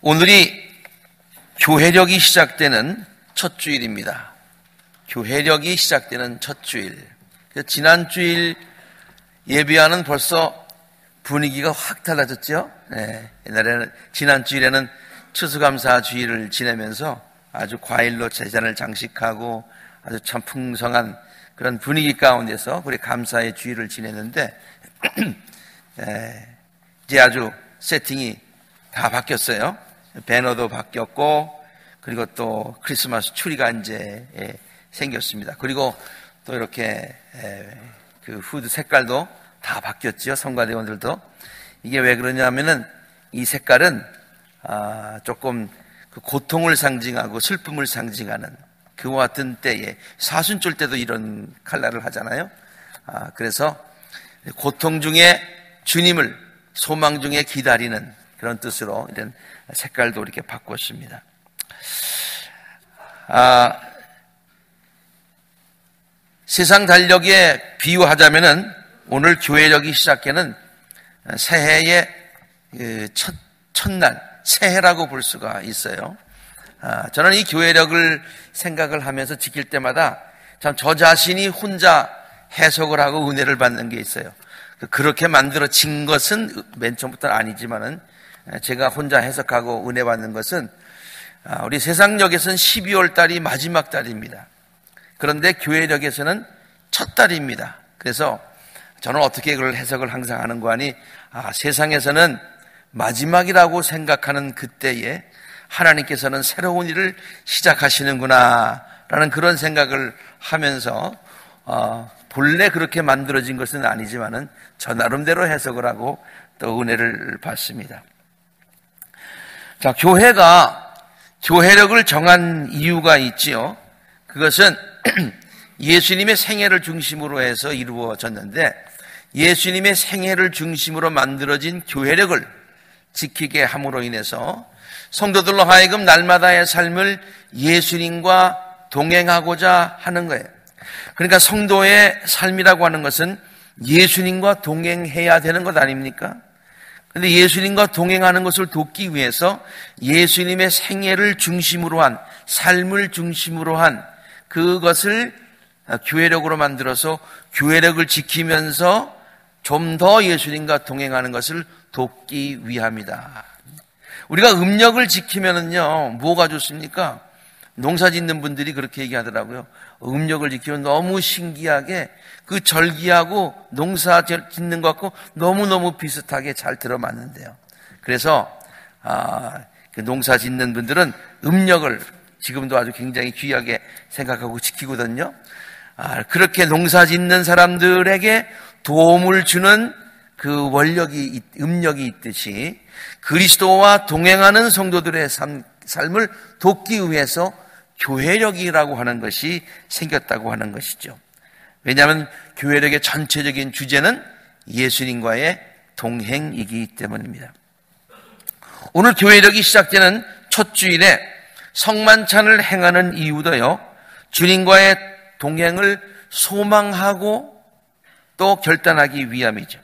오늘이 교회력이 시작되는 첫 주일입니다. 교회력이 시작되는 첫 주일. 지난 주일 예배와는 벌써 분위기가 확 달라졌죠. 옛날에는 지난 주일에는 추수감사 주일을 지내면서 아주 과일로 제단을 장식하고 아주 참 풍성한 그런 분위기 가운데서 우리 감사의 주일을 지냈는데 이제 아주 세팅이 다 바뀌었어요. 배너도 바뀌었고, 그리고 또 크리스마스 추리가 이제 생겼습니다. 그리고 또 이렇게 그 후드 색깔도 다 바뀌었죠. 성가대원들도. 이게 왜 그러냐면은 이 색깔은 조금 그 고통을 상징하고 슬픔을 상징하는 그와 같은 때에 사순절 때도 이런 컬러를 하잖아요. 그래서 고통 중에 주님을 소망 중에 기다리는 그런 뜻으로 이런 색깔도 이렇게 바꿨습니다. 세상 달력에 비유하자면은 오늘 교회력이 시작하는 새해의 첫날, 새해라고 볼 수가 있어요. 저는 이 교회력을 생각을 하면서 지킬 때마다 참 저 자신이 혼자 해석을 하고 은혜를 받는 게 있어요. 그렇게 만들어진 것은 맨 처음부터는 아니지만은 제가 혼자 해석하고 은혜 받는 것은 우리 세상력에서는 12월 달이 마지막 달입니다. 그런데 교회력에서는 첫 달입니다. 그래서 저는 어떻게 그걸 해석을 항상 하는 거 아니, 세상에서는 마지막이라고 생각하는 그때에 하나님께서는 새로운 일을 시작하시는구나 라는 그런 생각을 하면서 본래 그렇게 만들어진 것은 아니지만은 저 나름대로 해석을 하고 또 은혜를 받습니다. 자, 교회가 교회력을 정한 이유가 있지요. 그것은 예수님의 생애를 중심으로 해서 이루어졌는데, 예수님의 생애를 중심으로 만들어진 교회력을 지키게 함으로 인해서 성도들로 하여금 날마다의 삶을 예수님과 동행하고자 하는 거예요. 그러니까 성도의 삶이라고 하는 것은 예수님과 동행해야 되는 것 아닙니까? 그런데 예수님과 동행하는 것을 돕기 위해서 예수님의 생애를 중심으로 한, 삶을 중심으로 한 그것을 교회력으로 만들어서 교회력을 지키면서 좀 더 예수님과 동행하는 것을 돕기 위함이다. 우리가 음력을 지키면은요, 뭐가 좋습니까? 농사 짓는 분들이 그렇게 얘기하더라고요. 음력을 지키면 너무 신기하게 그 절기하고 농사 짓는 것하고 너무너무 비슷하게 잘 들어맞는데요. 그래서 그 농사 짓는 분들은 음력을 지금도 아주 굉장히 귀하게 생각하고 지키거든요. 그렇게 농사 짓는 사람들에게 도움을 주는 그 원력이, 음력이 있듯이 그리스도와 동행하는 성도들의 삶을 돕기 위해서 교회력이라고 하는 것이 생겼다고 하는 것이죠. 왜냐하면 교회력의 전체적인 주제는 예수님과의 동행이기 때문입니다. 오늘 교회력이 시작되는 첫 주일에 성만찬을 행하는 이유도요, 주님과의 동행을 소망하고 또 결단하기 위함이죠.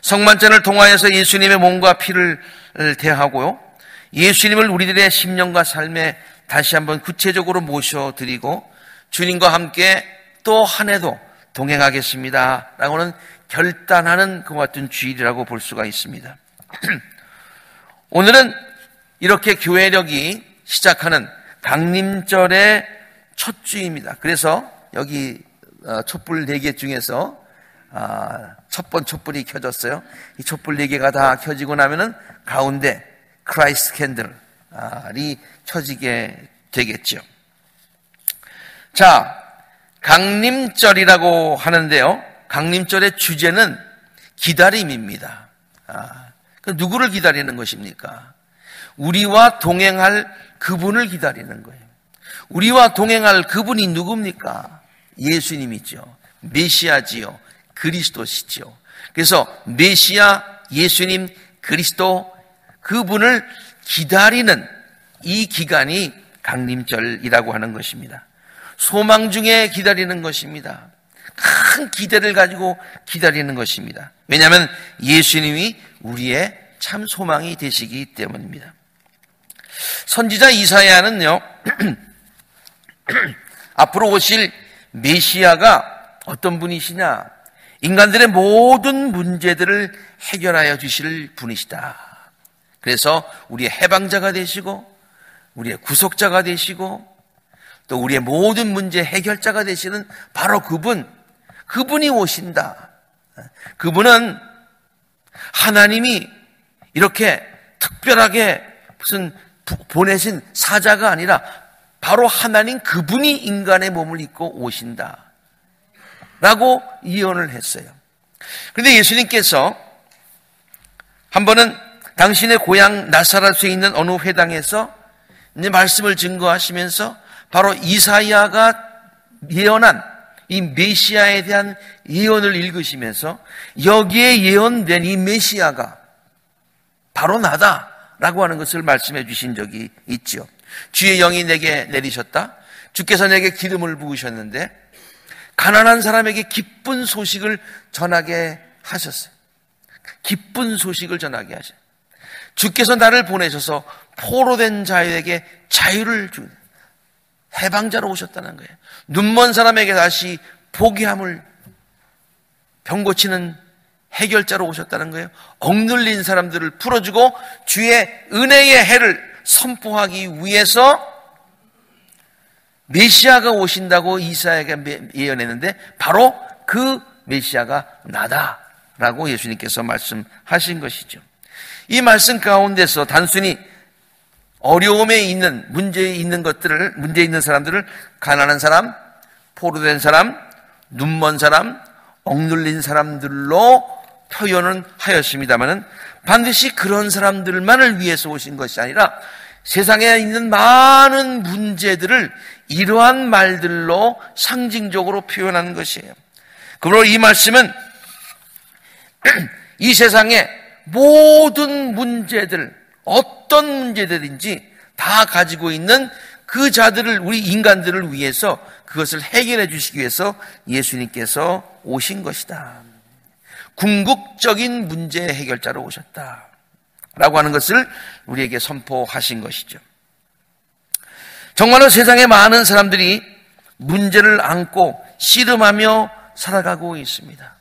성만찬을 통하여서 예수님의 몸과 피를 대하고요, 예수님을 우리들의 심령과 삶에 다시 한번 구체적으로 모셔드리고 주님과 함께 또 한 해도 동행하겠습니다 라고는 결단하는 그와 같은 주일이라고 볼 수가 있습니다. 오늘은 이렇게 교회력이 시작하는 강림절의 첫 주입니다. 그래서 여기 촛불 4개 중에서 첫 번 촛불이 켜졌어요. 이 촛불 4개가 다 켜지고 나면은 가운데 크라이스트 캔들이 켜지게 되겠죠. 자, 강림절이라고 하는데요, 강림절의 주제는 기다림입니다. 누구를 기다리는 것입니까? 우리와 동행할 그분을 기다리는 거예요. 우리와 동행할 그분이 누굽니까? 예수님이죠. 메시아지요. 그리스도시죠. 그래서 메시아, 예수님, 그리스도, 그분을 기다리는 이 기간이 강림절이라고 하는 것입니다. 소망 중에 기다리는 것입니다. 큰 기대를 가지고 기다리는 것입니다. 왜냐하면 예수님이 우리의 참 소망이 되시기 때문입니다. 선지자 이사야는요, 앞으로 오실 메시아가 어떤 분이시냐? 인간들의 모든 문제들을 해결하여 주실 분이시다. 그래서 우리의 해방자가 되시고, 우리의 구속자가 되시고, 또 우리의 모든 문제 해결자가 되시는 바로 그분이 오신다. 그분은 하나님이 이렇게 특별하게 무슨 보내신 사자가 아니라 바로 하나님 그분이 인간의 몸을 입고 오신다 라고 예언을 했어요. 그런데 예수님께서 한 번은 당신의 고향 나사렛에 있는 어느 회당에서 이제 말씀을 증거하시면서 바로 이사야가 예언한 이 메시아에 대한 예언을 읽으시면서 여기에 예언된 이 메시아가 바로 나다라고 하는 것을 말씀해 주신 적이 있죠. 주의 영이 내게 내리셨다. 주께서 내게 기름을 부으셨는데 가난한 사람에게 기쁜 소식을 전하게 하셨어요. 기쁜 소식을 전하게 하셨어요. 주께서 나를 보내셔서 포로된 자에게 자유를 주는 해방자로 오셨다는 거예요. 눈먼 사람에게 다시 보게함을 병 고치는 해결자로 오셨다는 거예요. 억눌린 사람들을 풀어주고 주의 은혜의 해를 선포하기 위해서 메시아가 오신다고 이사야가 예언했는데 바로 그 메시아가 나다라고 예수님께서 말씀하신 것이죠. 이 말씀 가운데서 단순히 어려움에 있는, 문제 있는 사람들을 가난한 사람, 포로된 사람, 눈먼 사람, 억눌린 사람들로 표현은 하였습니다마는 반드시 그런 사람들만을 위해서 오신 것이 아니라 세상에 있는 많은 문제들을 이러한 말들로 상징적으로 표현하는 것이에요. 그러므로 이 말씀은 이 세상의 모든 문제들, 어떤 문제들인지 다 가지고 있는 그 자들을, 우리 인간들을 위해서 그것을 해결해 주시기 위해서 예수님께서 오신 것이다. 궁극적인 문제 해결자로 오셨다 라고 하는 것을 우리에게 선포하신 것이죠. 정말로 세상에 많은 사람들이 문제를 안고 씨름하며 살아가고 있습니다.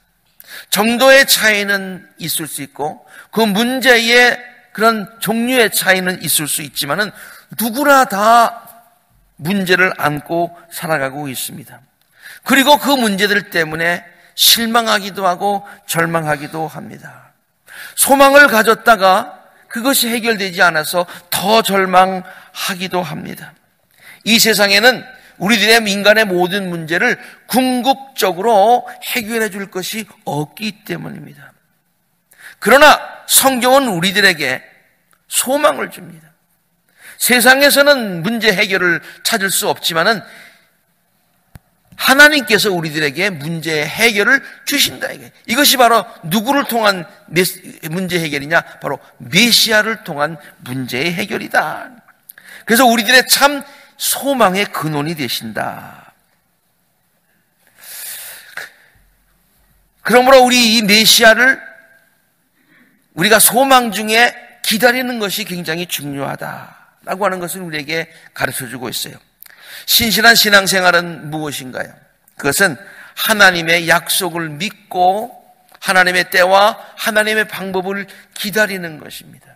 정도의 차이는 있을 수 있고 그 문제의 그런 종류의 차이는 있을 수 있지만은 누구나 다 문제를 안고 살아가고 있습니다. 그리고 그 문제들 때문에 실망하기도 하고 절망하기도 합니다. 소망을 가졌다가 그것이 해결되지 않아서 더 절망하기도 합니다. 이 세상에는 우리들의 인간의 모든 문제를 궁극적으로 해결해 줄 것이 없기 때문입니다. 그러나 성경은 우리들에게 소망을 줍니다. 세상에서는 문제 해결을 찾을 수 없지만은 하나님께서 우리들에게 문제 해결을 주신다. 이것이 바로 누구를 통한 문제 해결이냐? 바로 메시아를 통한 문제의 해결이다. 그래서 우리들의 참 소망의 근원이 되신다. 그러므로 우리 이 메시아를 우리가 소망 중에 기다리는 것이 굉장히 중요하다라고 하는 것을 우리에게 가르쳐주고 있어요. 신실한 신앙생활은 무엇인가요? 그것은 하나님의 약속을 믿고 하나님의 때와 하나님의 방법을 기다리는 것입니다.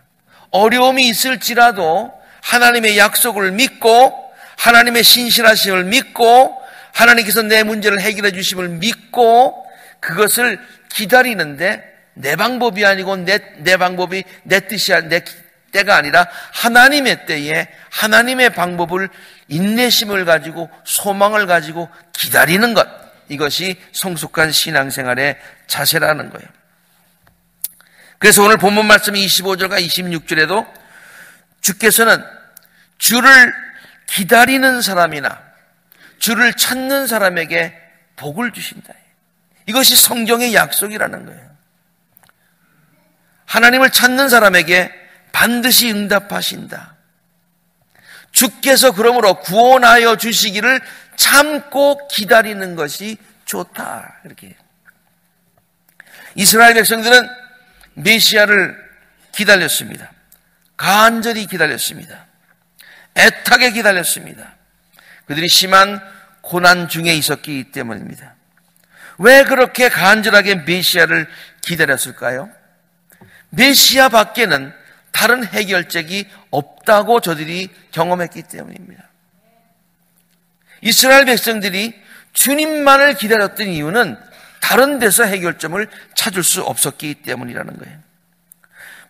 어려움이 있을지라도 하나님의 약속을 믿고 하나님의 신실하심을 믿고 하나님께서 내 문제를 해결해 주심을 믿고 그것을 기다리는데 내 방법이 아니고 내 방법이 내 뜻이 내 때가 아니라 하나님의 때에 하나님의 방법을 인내심을 가지고 소망을 가지고 기다리는 것, 이것이 성숙한 신앙생활의 자세라는 거예요. 그래서 오늘 본문 말씀 25절과 26절에도 주께서는 주를 기다리는 사람이나 주를 찾는 사람에게 복을 주신다. 이것이 성경의 약속이라는 거예요. 하나님을 찾는 사람에게 반드시 응답하신다. 주께서 그러므로 구원하여 주시기를 참고 기다리는 것이 좋다. 이렇게. 이스라엘 백성들은 메시아를 기다렸습니다. 간절히 기다렸습니다. 애타게 기다렸습니다. 그들이 심한 고난 중에 있었기 때문입니다. 왜 그렇게 간절하게 메시아를 기다렸을까요? 메시아 밖에는 다른 해결책이 없다고 저들이 경험했기 때문입니다. 이스라엘 백성들이 주님만을 기다렸던 이유는 다른 데서 해결점을 찾을 수 없었기 때문이라는 거예요.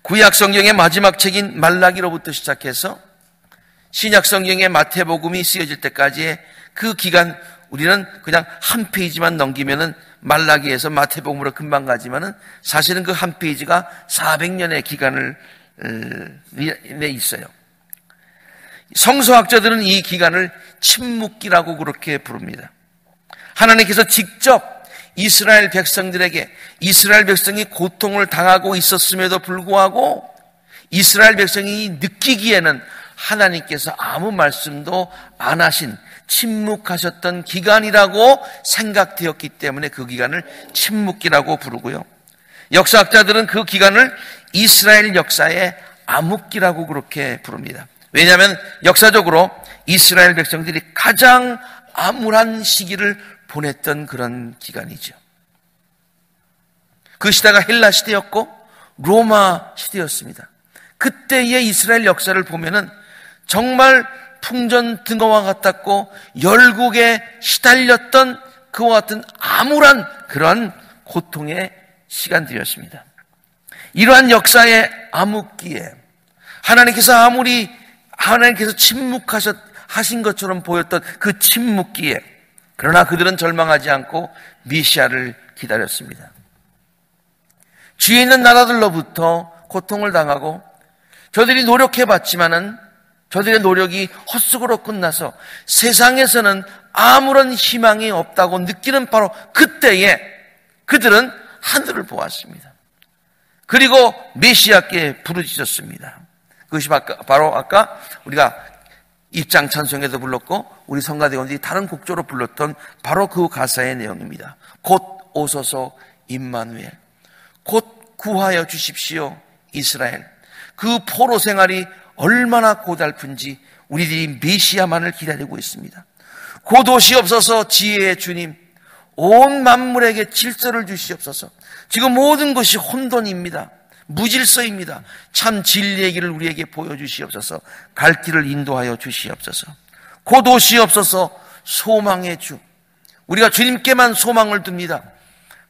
구약 성경의 마지막 책인 말라기로부터 시작해서 신약 성경의 마태복음이 쓰여질 때까지의 그 기간, 우리는 그냥 한 페이지만 넘기면은 말라기에서 마태복음으로 금방 가지만은 사실은 그 한 페이지가 400년의 기간을 내 있어요. 성서학자들은 이 기간을 침묵기라고 그렇게 부릅니다. 하나님께서 직접 이스라엘 백성들에게, 이스라엘 백성이 고통을 당하고 있었음에도 불구하고 이스라엘 백성이 느끼기에는 하나님께서 아무 말씀도 안 하신, 침묵하셨던 기간이라고 생각되었기 때문에 그 기간을 침묵기라고 부르고요. 역사학자들은 그 기간을 이스라엘 역사의 암흑기라고 그렇게 부릅니다. 왜냐하면 역사적으로 이스라엘 백성들이 가장 암울한 시기를 보냈던 그런 기간이죠. 그 시대가 헬라 시대였고 로마 시대였습니다. 그때의 이스라엘 역사를 보면은 정말 풍전등화와 같았고 열국에 시달렸던 그와 같은 암울한 그런 고통의 시간들이었습니다. 이러한 역사의 암흑기에 하나님께서 침묵하신 것처럼 보였던 그 침묵기에, 그러나 그들은 절망하지 않고 메시아를 기다렸습니다. 주위에 있는 나라들로부터 고통을 당하고 저들이 노력해봤지만은 저들의 노력이 헛수고로 끝나서 세상에서는 아무런 희망이 없다고 느끼는 바로 그때에 그들은 하늘을 보았습니다. 그리고 메시아께 부르짖었습니다. 그것이 바로 아까 우리가 입장 찬송에도 불렀고 우리 성가대원들이 다른 곡조로 불렀던 바로 그 가사의 내용입니다. 곧 오소서 임마누엘, 곧 구하여 주십시오 이스라엘. 그 포로 생활이 얼마나 고달픈지 우리들이 메시아만을 기다리고 있습니다. 곧 오시옵소서 지혜의 주님, 온 만물에게 질서를 주시옵소서. 지금 모든 것이 혼돈입니다. 무질서입니다. 참 진리의 길을 우리에게 보여주시옵소서. 갈 길을 인도하여 주시옵소서. 곧 오시옵소서 소망의 주. 우리가 주님께만 소망을 둡니다.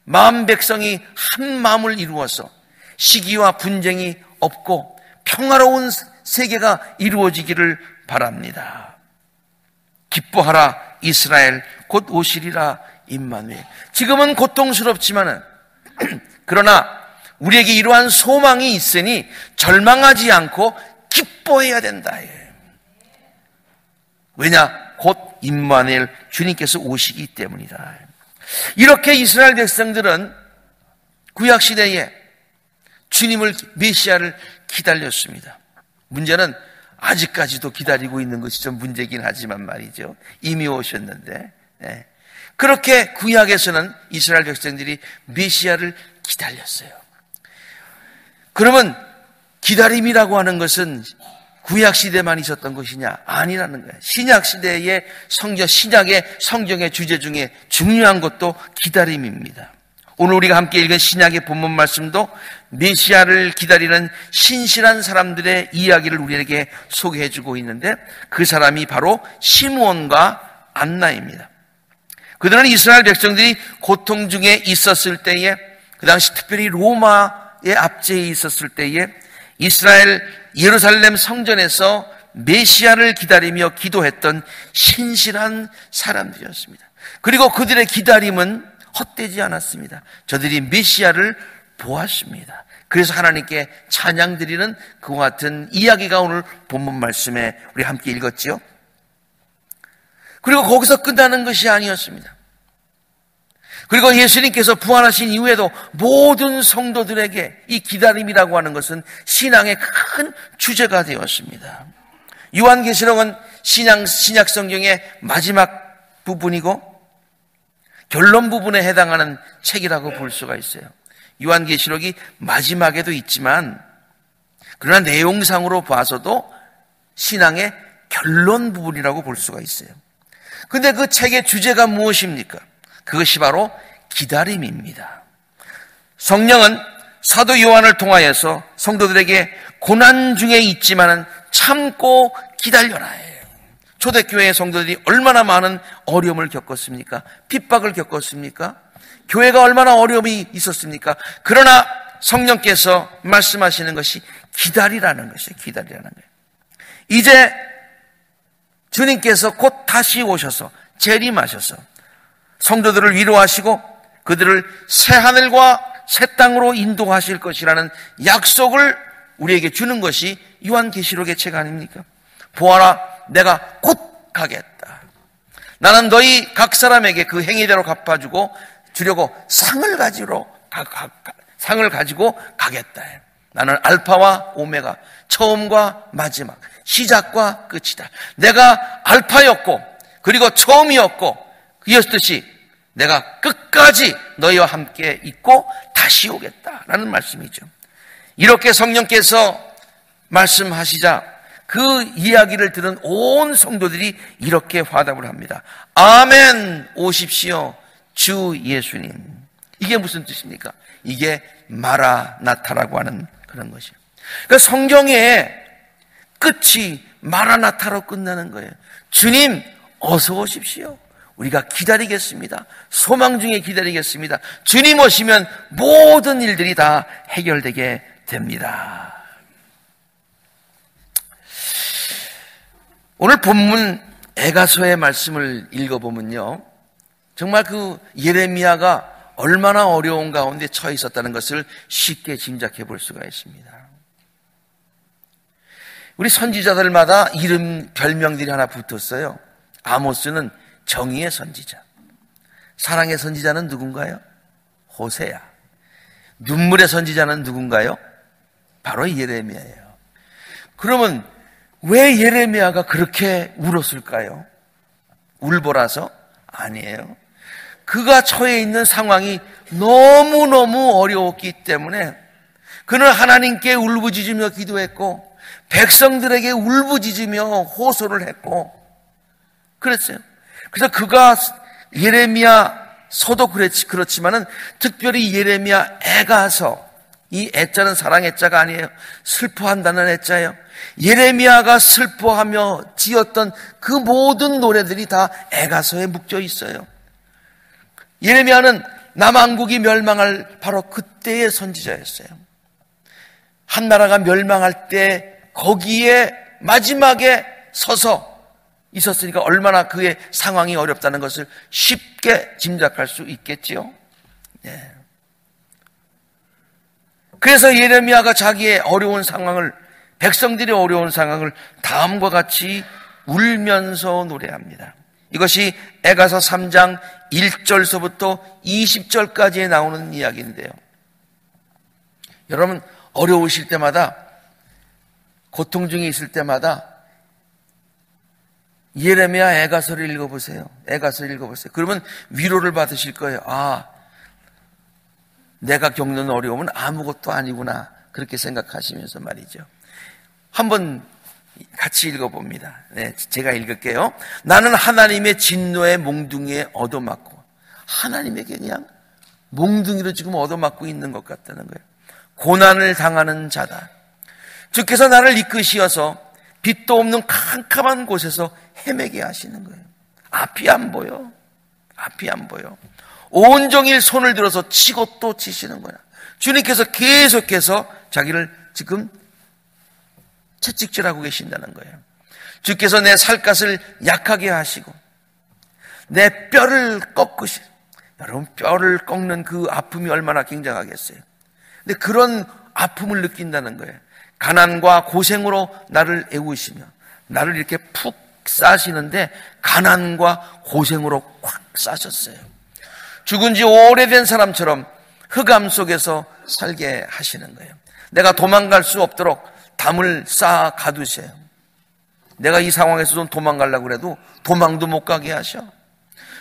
마음 백성이 한 마음을 이루어서 시기와 분쟁이 없고 평화로운 세계가 이루어지기를 바랍니다. 기뻐하라 이스라엘, 곧 오시리라 임마누엘. 지금은 고통스럽지만은 그러나 우리에게 이러한 소망이 있으니 절망하지 않고 기뻐해야 된다. 왜냐? 곧 임마누엘 주님께서 오시기 때문이다. 이렇게 이스라엘 백성들은 구약시대에 주님을, 메시아를 기다렸습니다. 문제는 아직까지도 기다리고 있는 것이 좀 문제긴 하지만 말이죠. 이미 오셨는데. 네. 그렇게 구약에서는 이스라엘 백성들이 메시아를 기다렸어요. 그러면 기다림이라고 하는 것은 구약시대만 있었던 것이냐? 아니라는 거예요. 신약시대의 신약의 성경의 주제 중에 중요한 것도 기다림입니다. 오늘 우리가 함께 읽은 신약의 본문 말씀도 메시아를 기다리는 신실한 사람들의 이야기를 우리에게 소개해주고 있는데 그 사람이 바로 시므온과 안나입니다. 그들은 이스라엘 백성들이 고통 중에 있었을 때에, 그 당시 특별히 로마의 압제에 있었을 때에 이스라엘 예루살렘 성전에서 메시아를 기다리며 기도했던 신실한 사람들이었습니다. 그리고 그들의 기다림은 헛되지 않았습니다. 저들이 메시아를 보았습니다. 그래서 하나님께 찬양 드리는 그와 같은 이야기가 오늘 본문 말씀에 우리 함께 읽었지요. 그리고 거기서 끝나는 것이 아니었습니다. 그리고 예수님께서 부활하신 이후에도 모든 성도들에게 이 기다림이라고 하는 것은 신앙의 큰 주제가 되었습니다. 요한계시록은 신약 성경의 마지막 부분이고 결론 부분에 해당하는 책이라고 볼 수가 있어요. 요한계시록이 마지막에도 있지만 그러나 내용상으로 봐서도 신앙의 결론 부분이라고 볼 수가 있어요. 근데 그 책의 주제가 무엇입니까? 그것이 바로 기다림입니다. 성령은 사도 요한을 통하여서 성도들에게 고난 중에 있지만은 참고 기다려라예요. 초대교회의 성도들이 얼마나 많은 어려움을 겪었습니까? 핍박을 겪었습니까? 교회가 얼마나 어려움이 있었습니까? 그러나 성령께서 말씀하시는 것이 기다리라는 것이에요. 기다리라는 거예요. 이제 주님께서 곧 다시 오셔서 재림하셔서 성도들을 위로하시고 그들을 새 하늘과 새 땅으로 인도하실 것이라는 약속을 우리에게 주는 것이 요한계시록의 책 아닙니까? 보아라, 내가 곧 가겠다. 나는 너희 각 사람에게 그 행위대로 갚아주고 주려고 상을 가지고 가겠다. 나는 알파와 오메가, 처음과 마지막, 시작과 끝이다. 내가 알파였고 그리고 처음이었고 이었듯이 내가 끝까지 너희와 함께 있고 다시 오겠다라는 말씀이죠. 이렇게 성령께서 말씀하시자 그 이야기를 들은 온 성도들이 이렇게 화답을 합니다. 아멘, 오십시오 주 예수님. 이게 무슨 뜻입니까? 이게 마라나타라고 하는 그런 것이에요. 그러니까 성경의 끝이 마라나타로 끝나는 거예요. 주님 어서 오십시오. 우리가 기다리겠습니다. 소망 중에 기다리겠습니다. 주님 오시면 모든 일들이 다 해결되게 됩니다. 오늘 본문 에가서의 말씀을 읽어보면요, 정말 그 예레미야가 얼마나 어려운 가운데 처해 있었다는 것을 쉽게 짐작해 볼 수가 있습니다. 우리 선지자들마다 이름 별명들이 하나 붙었어요. 아모스는 정의의 선지자, 사랑의 선지자는 누군가요? 호세야. 눈물의 선지자는 누군가요? 바로 예레미야예요. 그러면 왜 예레미야가 그렇게 울었을까요? 울보라서? 아니에요. 그가 처해 있는 상황이 너무너무 어려웠기 때문에 그는 하나님께 울부짖으며 기도했고 백성들에게 울부짖으며 호소를 했고 그랬어요. 그래서 그가 예레미야서도 그렇지만은 특별히 예레미야 애가서, 이 애자는 사랑 애자가 아니에요. 슬퍼한다는 애자예요. 예레미야가 슬퍼하며 지었던 그 모든 노래들이 다 애가서에 묶여 있어요. 예레미야는 남왕국이 멸망할 바로 그때의 선지자였어요. 한 나라가 멸망할 때 거기에 마지막에 서서 있었으니까 얼마나 그의 상황이 어렵다는 것을 쉽게 짐작할 수 있겠지요. 예. 그래서 예레미야가 자기의 어려운 상황을, 백성들의 어려운 상황을 다음과 같이 울면서 노래합니다. 이것이 에가서 3장 1절서부터 20절까지에 나오는 이야기인데요. 여러분, 어려우실 때마다, 고통 중에 있을 때마다 예레미야 에가서를 읽어보세요. 에가서를 읽어보세요. 그러면 위로를 받으실 거예요. 아, 내가 겪는 어려움은 아무것도 아니구나. 그렇게 생각하시면서 말이죠. 한번 같이 읽어봅니다. 네, 제가 읽을게요. 나는 하나님의 진노의 몽둥이에 얻어맞고, 하나님에게 그냥 몽둥이로 지금 얻어맞고 있는 것 같다는 거예요. 고난을 당하는 자다. 주께서 나를 이끄시어서 빛도 없는 캄캄한 곳에서 헤매게 하시는 거예요. 앞이 안 보여. 앞이 안 보여. 온종일 손을 들어서 치고 또 치시는 거야. 주님께서 계속해서 자기를 지금 채찍질하고 계신다는 거예요. 주께서 내 살갗을 약하게 하시고 내 뼈를 꺾으시. 여러분, 뼈를 꺾는 그 아픔이 얼마나 굉장하겠어요. 근데 그런 아픔을 느낀다는 거예요. 가난과 고생으로 나를 애우시며 나를 이렇게 푹 싸시는데 가난과 고생으로 꽉 싸셨어요. 죽은 지 오래된 사람처럼 흑암 속에서 살게 하시는 거예요. 내가 도망갈 수 없도록 담을 쌓아 가두세요. 내가 이 상황에서 좀 도망가려고 해도 도망도 못 가게 하셔.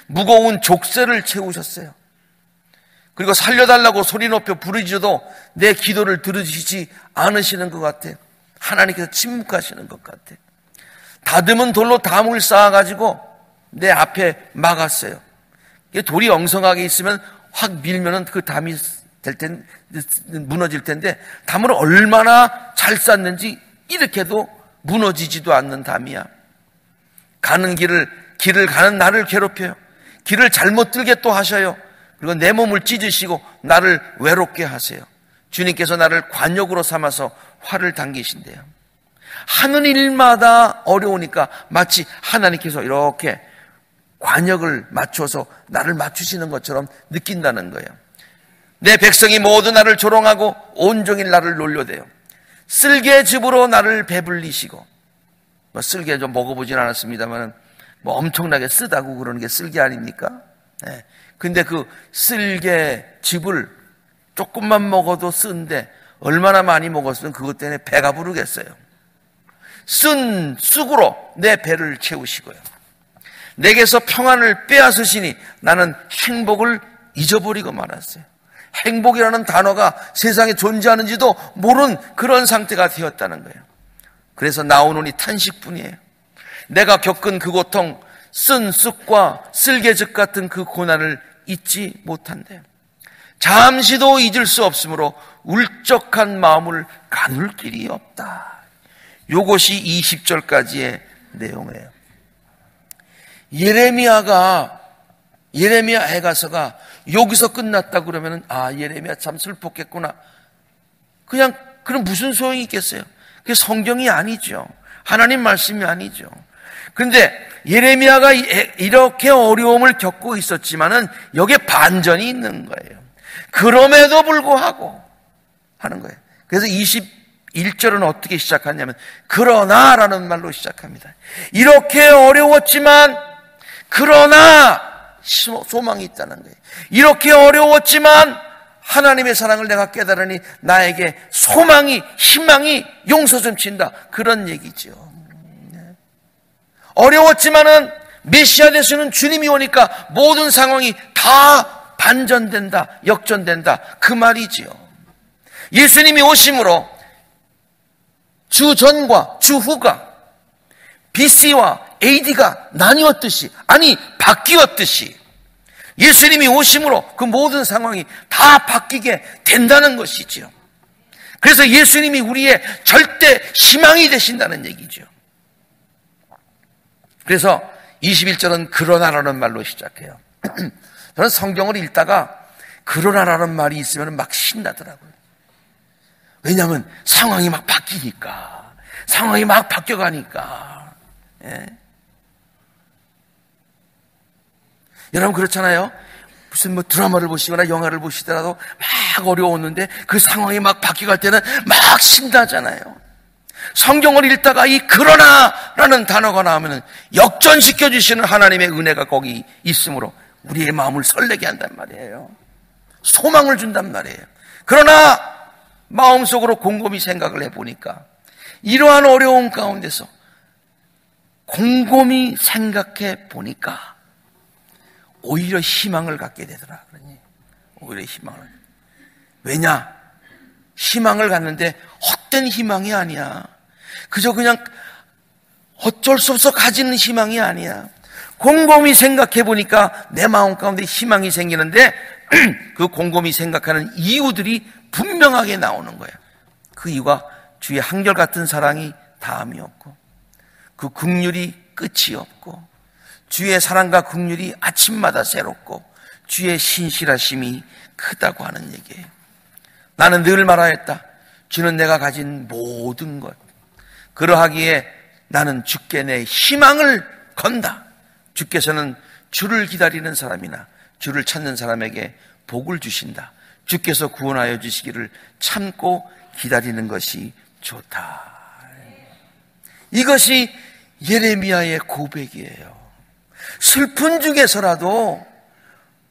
무거운 족쇄를 채우셨어요. 그리고 살려달라고 소리 높여 부르짖어도 내 기도를 들으시지 않으시는 것 같아. 하나님께서 침묵하시는 것 같아. 다듬은 돌로 담을 쌓아가지고 내 앞에 막았어요. 돌이 엉성하게 있으면 확 밀면은 그 담이 무너질 텐데, 담을 얼마나 잘 쌓는지 이렇게도 무너지지도 않는 담이야. 가는 길을 가는 나를 괴롭혀요. 길을 잘못 들게 또 하셔요. 그리고 내 몸을 찢으시고 나를 외롭게 하세요. 주님께서 나를 관역으로 삼아서 활을 당기신대요. 하는 일마다 어려우니까 마치 하나님께서 이렇게 관역을 맞춰서 나를 맞추시는 것처럼 느낀다는 거예요. 내 백성이 모두 나를 조롱하고 온종일 나를 놀려대요. 쓸개즙으로 나를 배불리시고, 쓸개 좀 먹어보진 않았습니다만 엄청나게 쓰다고 그러는 게 쓸개 아닙니까? 네. 근데 그 쓸개즙을 조금만 먹어도 쓴데 얼마나 많이 먹었으면 그것 때문에 배가 부르겠어요. 쓴 쑥으로 내 배를 채우시고요. 내게서 평안을 빼앗으시니 나는 행복을 잊어버리고 말았어요. 행복이라는 단어가 세상에 존재하는지도 모르는 그런 상태가 되었다는 거예요. 그래서 나오노니 탄식뿐이에요. 내가 겪은 그 고통, 쓴 쑥과 쓸개즙 같은 그 고난을 잊지 못한대요. 잠시도 잊을 수 없으므로 울적한 마음을 가눌 길이 없다. 요것이 20절까지의 내용이에요. 예레미야 애가서가 여기서 끝났다 그러면은, 예레미야 참 슬펐겠구나. 그럼 무슨 소용이 있겠어요? 그게 성경이 아니죠. 하나님 말씀이 아니죠. 그런데 예레미야가 이렇게 어려움을 겪고 있었지만은 여기에 반전이 있는 거예요. 그럼에도 불구하고 하는 거예요. 그래서 21절은 어떻게 시작하냐면 그러나라는 말로 시작합니다. 이렇게 어려웠지만 그러나 소망이 있다는 거예요. 이렇게 어려웠지만 하나님의 사랑을 내가 깨달으니 나에게 소망이, 희망이 용서점친다. 그런 얘기죠. 어려웠지만은 메시아 되시는 주님이 오니까 모든 상황이 다 반전된다, 역전된다. 그 말이지요. 예수님이 오심으로 주 전과 주 후가 BC와 AD가 나뉘었듯이, 아니 바뀌었듯이 예수님이 오심으로 그 모든 상황이 다 바뀌게 된다는 것이지요. 그래서 예수님이 우리의 절대 희망이 되신다는 얘기죠. 그래서 21절은 그러나라는 말로 시작해요. 저는 성경을 읽다가 그러나라는 말이 있으면 막 신나더라고요. 왜냐하면 상황이 막 바뀌니까, 상황이 막 바뀌어가니까. 예. 여러분 그렇잖아요. 무슨 드라마를 보시거나 영화를 보시더라도 막 어려웠는데 그 상황이 막 바뀌어갈 때는 막 신나잖아요. 성경을 읽다가 이 그러나라는 단어가 나오면 역전시켜 주시는 하나님의 은혜가 거기 있으므로 우리의 마음을 설레게 한단 말이에요. 소망을 준단 말이에요. 그러나 마음속으로 곰곰이 생각을 해보니까 이러한 어려움 가운데서 곰곰이 생각해 보니까 오히려 희망을 갖게 되더라. 오히려 희망을. 왜냐? 희망을 갖는데 헛된 희망이 아니야. 그저 그냥 어쩔 수 없어 가지는 희망이 아니야. 곰곰이 생각해 보니까 내 마음 가운데 희망이 생기는데 그 곰곰이 생각하는 이유들이 분명하게 나오는 거야. 그 이유가 주의 한결같은 사랑이 다함이 없고, 그 긍휼이 끝이 없고, 주의 사랑과 긍휼이 아침마다 새롭고, 주의 신실하심이 크다고 하는 얘기예요. 나는 늘 말하였다. 주는 내가 가진 모든 것. 그러하기에 나는 주께 내 희망을 건다. 주께서는 주를 기다리는 사람이나 주를 찾는 사람에게 복을 주신다. 주께서 구원하여 주시기를 참고 기다리는 것이 좋다. 이것이 예레미야의 고백이에요. 슬픈 중에서라도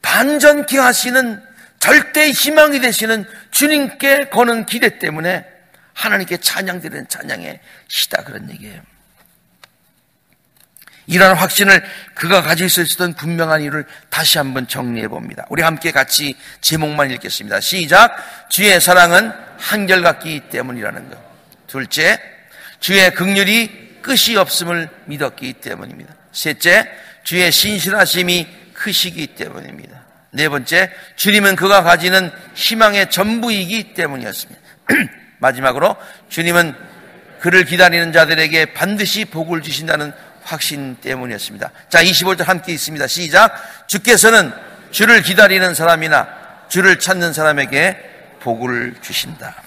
반전케 하시는 절대 희망이 되시는 주님께 거는 기대 때문에 하나님께 찬양드리는 찬양의 시다, 그런 얘기예요. 이러한 확신을 그가 가지고 있었던 분명한 이유를 다시 한번 정리해 봅니다. 우리 함께 같이 제목만 읽겠습니다. 시작. 주의 사랑은 한결같기 때문이라는 것. 둘째, 주의 긍휼이 끝이 없음을 믿었기 때문입니다. 셋째, 주의 신실하심이 크시기 때문입니다. 네 번째, 주님은 그가 가지는 희망의 전부이기 때문이었습니다. 마지막으로 주님은 그를 기다리는 자들에게 반드시 복을 주신다는 확신 때문이었습니다. 자, 25절 함께 있습니다. 시작. 주께서는 주를 기다리는 사람이나 주를 찾는 사람에게 복을 주신다.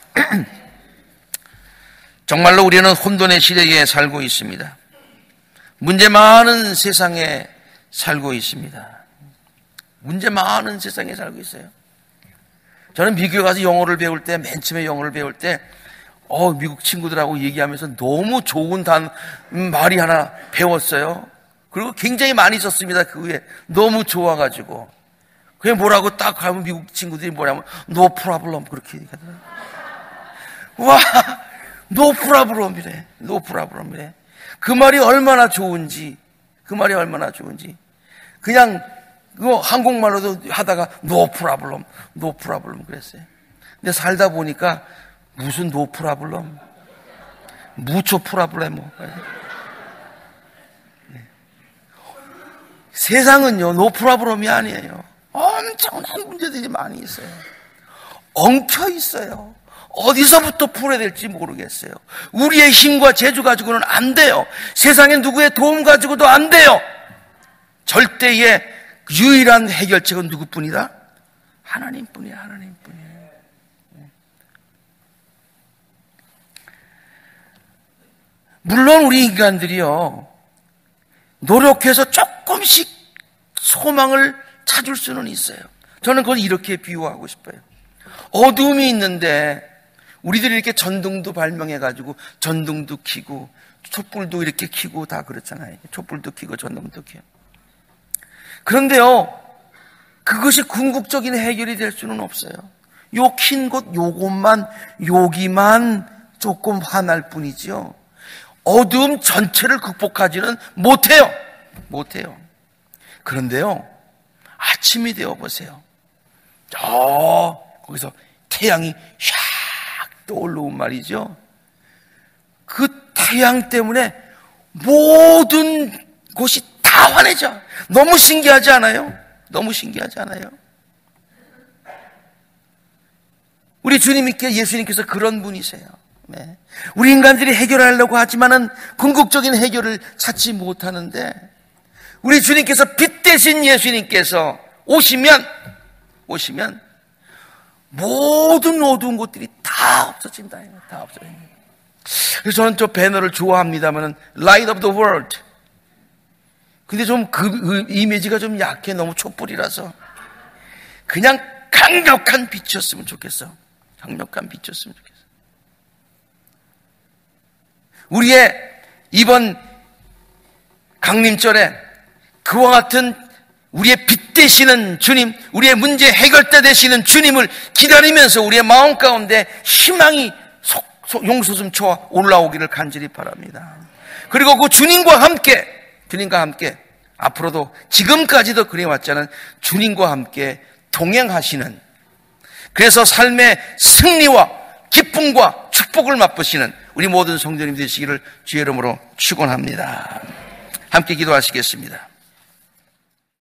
정말로 우리는 혼돈의 시대에 살고 있습니다. 문제 많은 세상에 살고 있습니다. 문제 많은 세상에 살고 있어요. 저는 미국에 가서 영어를 배울 때, 맨 처음에 영어를 배울 때 미국 친구들하고 얘기하면서 너무 좋은 말이 하나 배웠어요. 그리고 굉장히 많이 썼습니다. 그 후에 너무 좋아가지고 그게 뭐라고 딱 하면 미국 친구들이 뭐냐면 no problem 그렇게 얘기하더라고요. 와, no problem이래. no problem이래. 그 말이 얼마나 좋은지, 그냥 그거 한국말로도 하다가 no problem 그랬어요. 근데 살다 보니까 무슨 no problem, 무초 프라블레모. 세상은요 no problem이 아니에요. 엄청난 문제들이 많이 있어요. 엉켜 있어요. 어디서부터 풀어야 될지 모르겠어요. 우리의 힘과 재주 가지고는 안 돼요. 세상에 누구의 도움 가지고도 안 돼요. 절대의 유일한 해결책은 누구뿐이다? 하나님뿐이에요. 하나님뿐이에요. 물론 우리 인간들이요 노력해서 조금씩 소망을 찾을 수는 있어요. 저는 그걸 이렇게 비유하고 싶어요. 어둠이 있는데 우리들이 이렇게 전등도 발명해가지고 전등도 켜고 촛불도 이렇게 켜고 다 그렇잖아요. 촛불도 켜고 전등도 켜고. 그런데요 그것이 궁극적인 해결이 될 수는 없어요. 요 킨 곳 요것만 여기만 조금 환할 뿐이지요. 어두움 전체를 극복하지는 못해요. 그런데요 아침이 되어 보세요. 거기서 태양이 샥 떠올라온 말이죠. 그 태양 때문에 모든 곳이 다 환해져. 너무 신기하지 않아요? 우리 예수님께서 그런 분이세요. 네. 우리 인간들이 해결하려고 하지만은 궁극적인 해결을 찾지 못하는데 우리 주님께서 빛 대신 예수님께서 오시면 모든 어두운 곳들이 다 없어진다. 다 없어진다. 그래서 저는 저 배너를 좋아합니다만은 Light of the World. 근데 좀 그 이미지가 좀 약해. 너무 촛불이라서 그냥 강력한 빛이었으면 좋겠어. 우리의 이번 강림절에 그와 같은 우리의 빛 되시는 주님, 우리의 문제 해결대 되시는 주님을 기다리면서 우리의 마음 가운데 희망이 용솟음쳐 올라오기를 간절히 바랍니다. 그리고 그 주님과 함께 앞으로도 지금까지도 그래왔잖아요. 주님과 함께 동행하시는, 그래서 삶의 승리와 기쁨과 축복을 맛보시는 우리 모든 성도님 되시기를 주의 이름으로 축원합니다. 함께 기도하시겠습니다.